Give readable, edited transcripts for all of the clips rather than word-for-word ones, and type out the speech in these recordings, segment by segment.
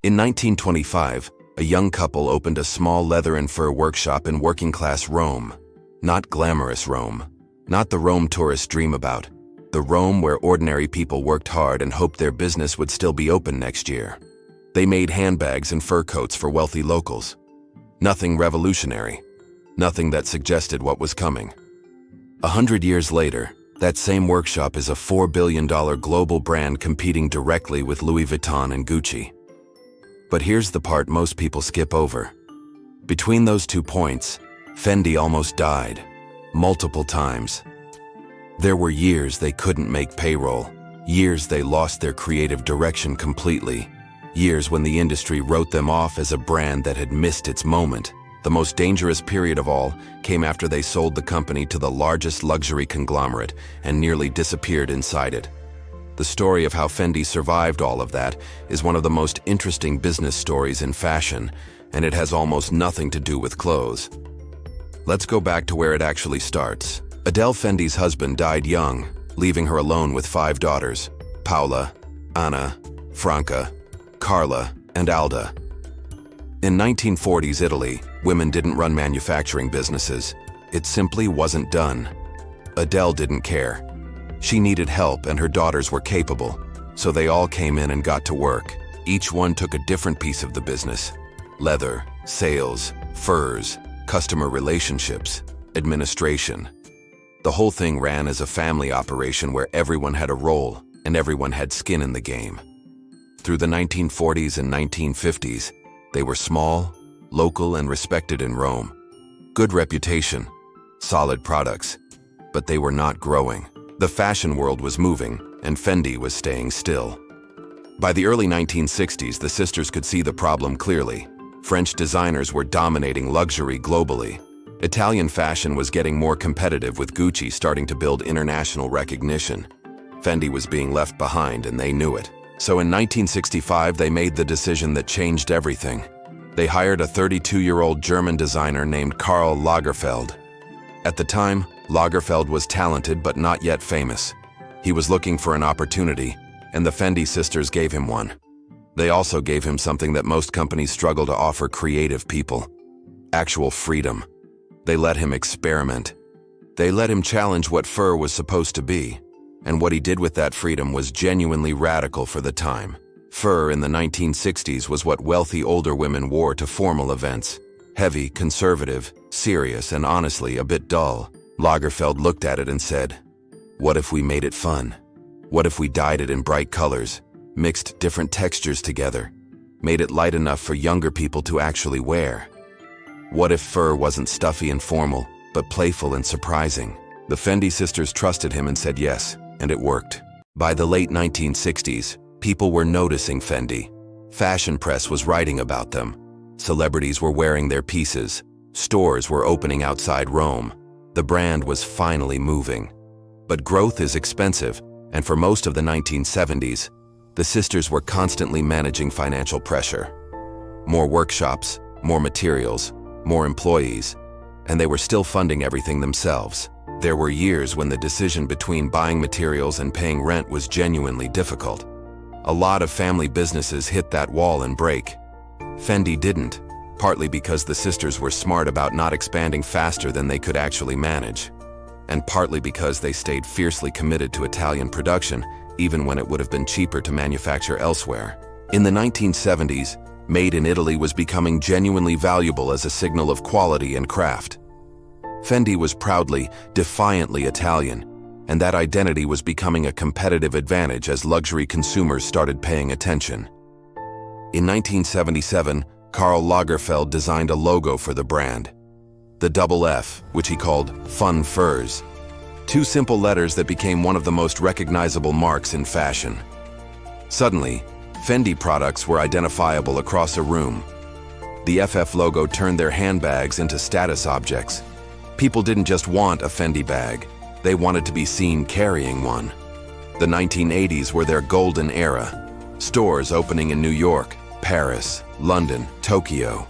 In 1925, a young couple opened a small leather and fur workshop in working-class Rome. Not glamorous Rome. Not the Rome tourists dream about. The Rome where ordinary people worked hard and hoped their business would still be open next year. They made handbags and fur coats for wealthy locals. Nothing revolutionary. Nothing that suggested what was coming. 100 years later, that same workshop is a $4 billion global brand competing directly with Louis Vuitton and Gucci. But here's the part most people skip over. Between those 2 points, Fendi almost died. Multiple times. There were years they couldn't make payroll. Years they lost their creative direction completely. Years when the industry wrote them off as a brand that had missed its moment. The most dangerous period of all came after they sold the company to the largest luxury conglomerate and nearly disappeared inside it. The story of how Fendi survived all of that is one of the most interesting business stories in fashion, and it has almost nothing to do with clothes. Let's go back to where it actually starts. Adele Fendi's husband died young, leaving her alone with 5 daughters: Paola, Anna, Franca, Carla, and Alda. In 1940s Italy, women didn't run manufacturing businesses. It simply wasn't done. Adele didn't care. She needed help and her daughters were capable, so they all came in and got to work. Each one took a different piece of the business: leather, sales, furs, customer relationships, administration. The whole thing ran as a family operation where everyone had a role and everyone had skin in the game. Through the 1940s and 1950s, they were small, local, and respected in Rome. Good reputation, solid products, but they were not growing. The fashion world was moving, and Fendi was staying still. By the early 1960s, the sisters could see the problem clearly. French designers were dominating luxury globally. Italian fashion was getting more competitive, with Gucci starting to build international recognition. Fendi was being left behind, and they knew it. So in 1965, they made the decision that changed everything. They hired a 32-year-old German designer named Karl Lagerfeld. At the time, Lagerfeld was talented but not yet famous. He was looking for an opportunity, and the Fendi sisters gave him one. They also gave him something that most companies struggle to offer creative people: actual freedom. They let him experiment. They let him challenge what fur was supposed to be, and what he did with that freedom was genuinely radical for the time. Fur in the 1960s was what wealthy older women wore to formal events. Heavy, conservative, serious, and honestly a bit dull. Lagerfeld looked at it and said, "What if we made it fun? What if we dyed it in bright colors, mixed different textures together, made it light enough for younger people to actually wear? What if fur wasn't stuffy and formal, but playful and surprising?" The Fendi sisters trusted him and said yes, and it worked. By the late 1960s, people were noticing Fendi. Fashion press was writing about them. Celebrities were wearing their pieces. Stores were opening outside Rome. The brand was finally moving. But growth is expensive, and for most of the 1970s, the sisters were constantly managing financial pressure. More workshops, more materials, more employees, and they were still funding everything themselves. There were years when the decision between buying materials and paying rent was genuinely difficult. A lot of family businesses hit that wall and break. Fendi didn't, partly because the sisters were smart about not expanding faster than they could actually manage, and partly because they stayed fiercely committed to Italian production, even when it would have been cheaper to manufacture elsewhere. In the 1970s, made in Italy was becoming genuinely valuable as a signal of quality and craft. Fendi was proudly, defiantly Italian, and that identity was becoming a competitive advantage as luxury consumers started paying attention. In 1977, Karl Lagerfeld designed a logo for the brand. The double F, which he called Fun Furs. 2 simple letters that became one of the most recognizable marks in fashion. Suddenly, Fendi products were identifiable across a room. The FF logo turned their handbags into status objects. People didn't just want a Fendi bag, they wanted to be seen carrying one. The 1980s were their golden era. Stores opening in New York, Paris, London, Tokyo.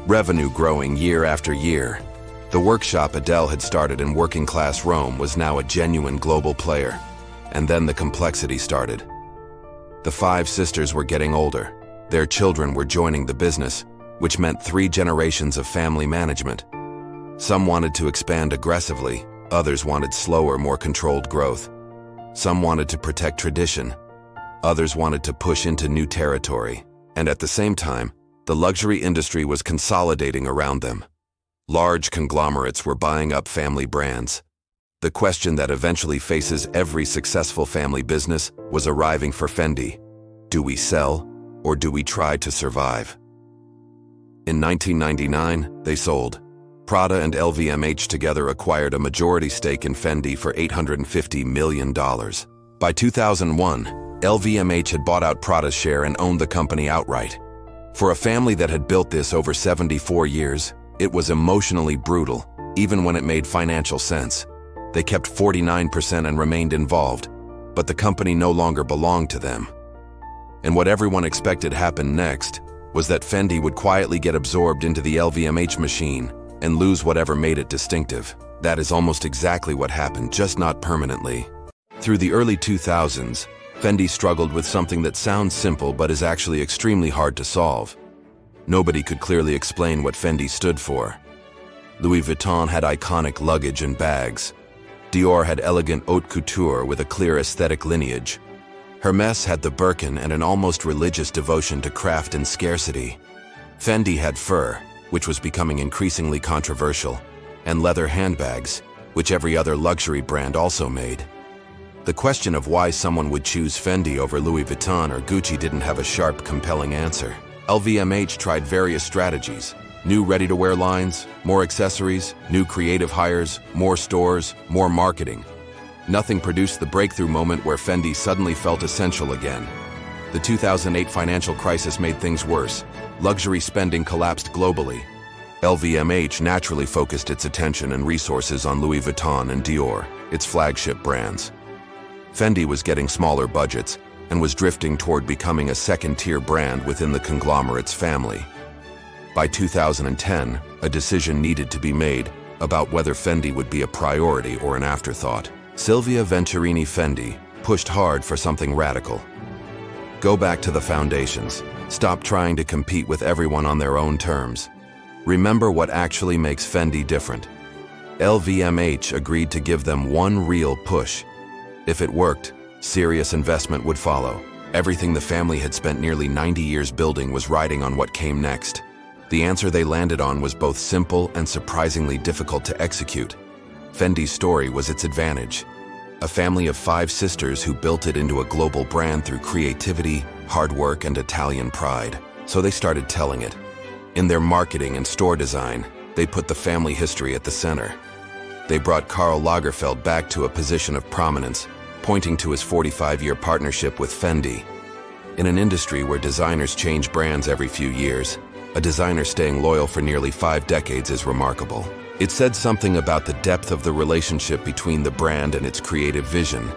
Revenue growing year after year. The workshop Adele had started in working-class Rome was now a genuine global player. And then the complexity started. The 5 sisters were getting older. Their children were joining the business, which meant 3 generations of family management. Some wanted to expand aggressively, others wanted slower, more controlled growth. Some wanted to protect tradition, others wanted to push into new territory. And at the same time, the luxury industry was consolidating around them. Large conglomerates were buying up family brands. The question that eventually faces every successful family business was arriving for Fendi. Do we sell, or do we try to survive? In 1999, they sold. Prada and LVMH together acquired a majority stake in Fendi for $850 million. By 2001, LVMH had bought out Prada's share and owned the company outright. For a family that had built this over 74 years, it was emotionally brutal, even when it made financial sense. They kept 49% and remained involved, but the company no longer belonged to them. And what everyone expected happened next was that Fendi would quietly get absorbed into the LVMH machine and lose whatever made it distinctive. That is almost exactly what happened, just not permanently. Through the early 2000s, Fendi struggled with something that sounds simple but is actually extremely hard to solve. Nobody could clearly explain what Fendi stood for. Louis Vuitton had iconic luggage and bags. Dior had elegant haute couture with a clear aesthetic lineage. Hermès had the Birkin and an almost religious devotion to craft and scarcity. Fendi had fur, which was becoming increasingly controversial, and leather handbags, which every other luxury brand also made. The question of why someone would choose Fendi over Louis Vuitton or Gucci didn't have a sharp, compelling answer. LVMH tried various strategies: new ready-to-wear lines, more accessories, new creative hires, more stores, more marketing. Nothing produced the breakthrough moment where Fendi suddenly felt essential again. The 2008 financial crisis made things worse. Luxury spending collapsed globally. LVMH naturally focused its attention and resources on Louis Vuitton and Dior, its flagship brands. Fendi was getting smaller budgets and was drifting toward becoming a second-tier brand within the conglomerate's family. By 2010, a decision needed to be made about whether Fendi would be a priority or an afterthought. Silvia Venturini Fendi pushed hard for something radical. Go back to the foundations. Stop trying to compete with everyone on their own terms. Remember what actually makes Fendi different. LVMH agreed to give them one real push. If it worked, serious investment would follow. Everything the family had spent nearly 90 years building was riding on what came next. The answer they landed on was both simple and surprisingly difficult to execute. Fendi's story was its advantage. A family of 5 sisters who built it into a global brand through creativity, hard work, and Italian pride. So they started telling it. In their marketing and store design, they put the family history at the center. They brought Karl Lagerfeld back to a position of prominence, pointing to his 45-year partnership with Fendi. In an industry where designers change brands every few years, a designer staying loyal for nearly 5 decades is remarkable. It said something about the depth of the relationship between the brand and its creative vision.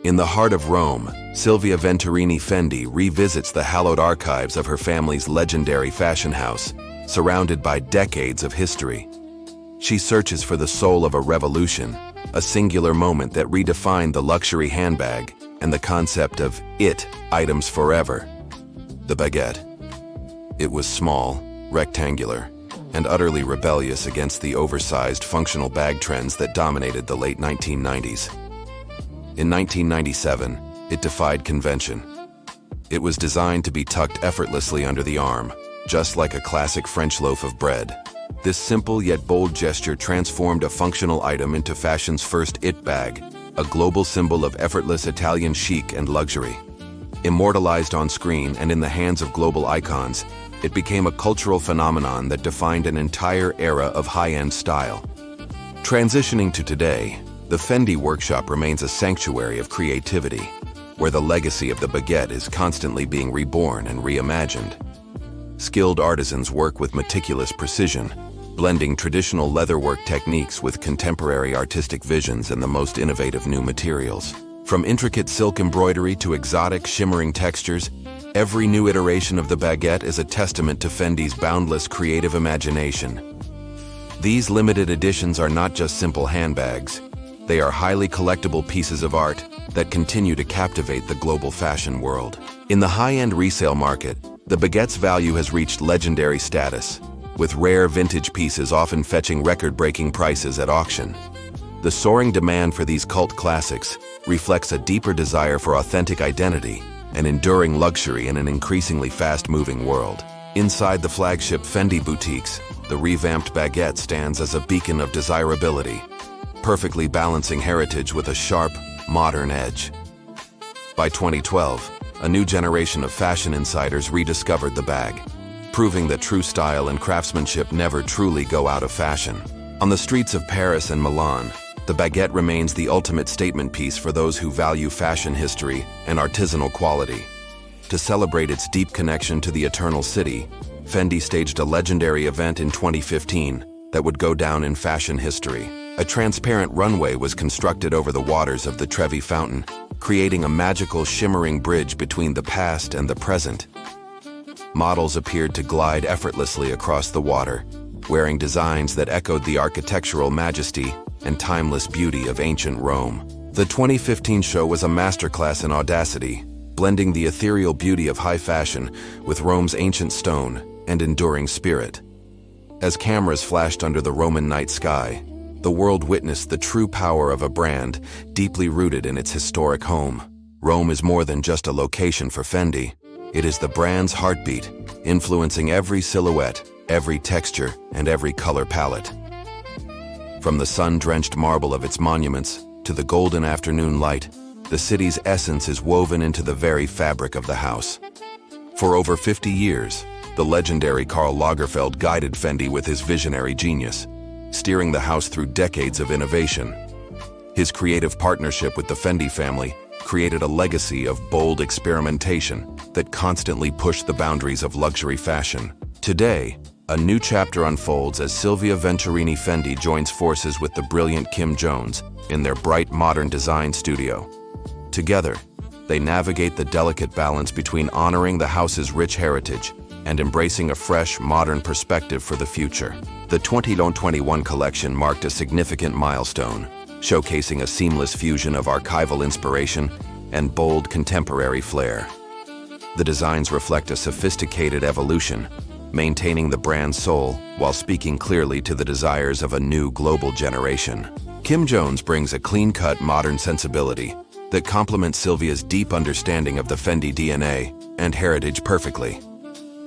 In the heart of Rome, Silvia Venturini Fendi revisits the hallowed archives of her family's legendary fashion house, surrounded by decades of history. She searches for the soul of a revolution, a singular moment that redefined the luxury handbag and the concept of it items forever. The Baguette. It was small, rectangular, and utterly rebellious against the oversized functional bag trends that dominated the late 1990s. In 1997, it defied convention. It was designed to be tucked effortlessly under the arm, just like a classic French loaf of bread. This simple yet bold gesture transformed a functional item into fashion's first it bag, a global symbol of effortless Italian chic and luxury. Immortalized on screen and in the hands of global icons, it became a cultural phenomenon that defined an entire era of high-end style. Transitioning to today, the Fendi workshop remains a sanctuary of creativity, where the legacy of the Baguette is constantly being reborn and reimagined. Skilled artisans work with meticulous precision, blending traditional leatherwork techniques with contemporary artistic visions and the most innovative new materials. From intricate silk embroidery to exotic, shimmering textures, every new iteration of the Baguette is a testament to Fendi's boundless creative imagination. These limited editions are not just simple handbags. They are highly collectible pieces of art that continue to captivate the global fashion world. In the high-end resale market, The Baguette's value has reached legendary status, with rare vintage pieces often fetching record-breaking prices at auction. The soaring demand for these cult classics reflects a deeper desire for authentic identity and enduring luxury in an increasingly fast-moving world. Inside the flagship Fendi boutiques, the revamped Baguette stands as a beacon of desirability, perfectly balancing heritage with a sharp, modern edge. By 2012, a new generation of fashion insiders rediscovered the bag, proving that true style and craftsmanship never truly go out of fashion. On the streets of Paris and Milan, the Baguette remains the ultimate statement piece for those who value fashion history and artisanal quality. To celebrate its deep connection to the Eternal City, Fendi staged a legendary event in 2015 that would go down in fashion history. A transparent runway was constructed over the waters of the Trevi Fountain, creating a magical, shimmering bridge between the past and the present. Models appeared to glide effortlessly across the water, wearing designs that echoed the architectural majesty and timeless beauty of ancient Rome. The 2015 show was a masterclass in audacity, blending the ethereal beauty of high fashion with Rome's ancient stone and enduring spirit. As cameras flashed under the Roman night sky, the world witnessed the true power of a brand deeply rooted in its historic home. Rome is more than just a location for Fendi. It is the brand's heartbeat, influencing every silhouette, every texture, and every color palette. From the sun-drenched marble of its monuments to the golden afternoon light, the city's essence is woven into the very fabric of the house. For over 50 years, the legendary Karl Lagerfeld guided Fendi with his visionary genius, steering the house through decades of innovation. His creative partnership with the Fendi family created a legacy of bold experimentation that constantly pushed the boundaries of luxury fashion. Today, a new chapter unfolds as Silvia Venturini Fendi joins forces with the brilliant Kim Jones in their bright modern design studio. Together, they navigate the delicate balance between honoring the house's rich heritage and embracing a fresh, modern perspective for the future. The 2021 collection marked a significant milestone, showcasing a seamless fusion of archival inspiration and bold contemporary flair. The designs reflect a sophisticated evolution, maintaining the brand's soul while speaking clearly to the desires of a new global generation. Kim Jones brings a clean-cut modern sensibility that complements Silvia's deep understanding of the Fendi DNA and heritage perfectly.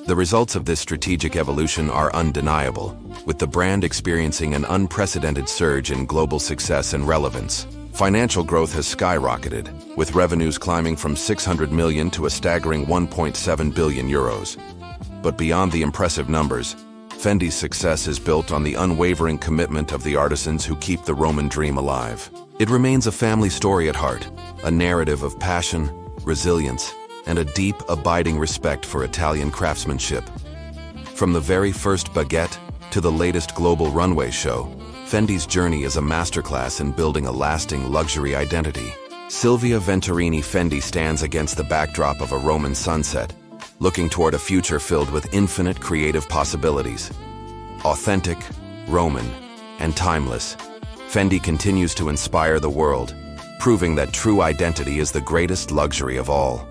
The results of this strategic evolution are undeniable, with the brand experiencing an unprecedented surge in global success and relevance. Financial growth has skyrocketed, with revenues climbing from 600 million to a staggering 1.7 billion euros. But beyond the impressive numbers, Fendi's success is built on the unwavering commitment of the artisans who keep the Roman dream alive. It remains a family story at heart, a narrative of passion, resilience, and a deep, abiding respect for Italian craftsmanship. From the very first Baguette to the latest global runway show, Fendi's journey is a masterclass in building a lasting luxury identity. Silvia Venturini Fendi stands against the backdrop of a Roman sunset, looking toward a future filled with infinite creative possibilities. Authentic, Roman, and timeless, Fendi continues to inspire the world, proving that true identity is the greatest luxury of all.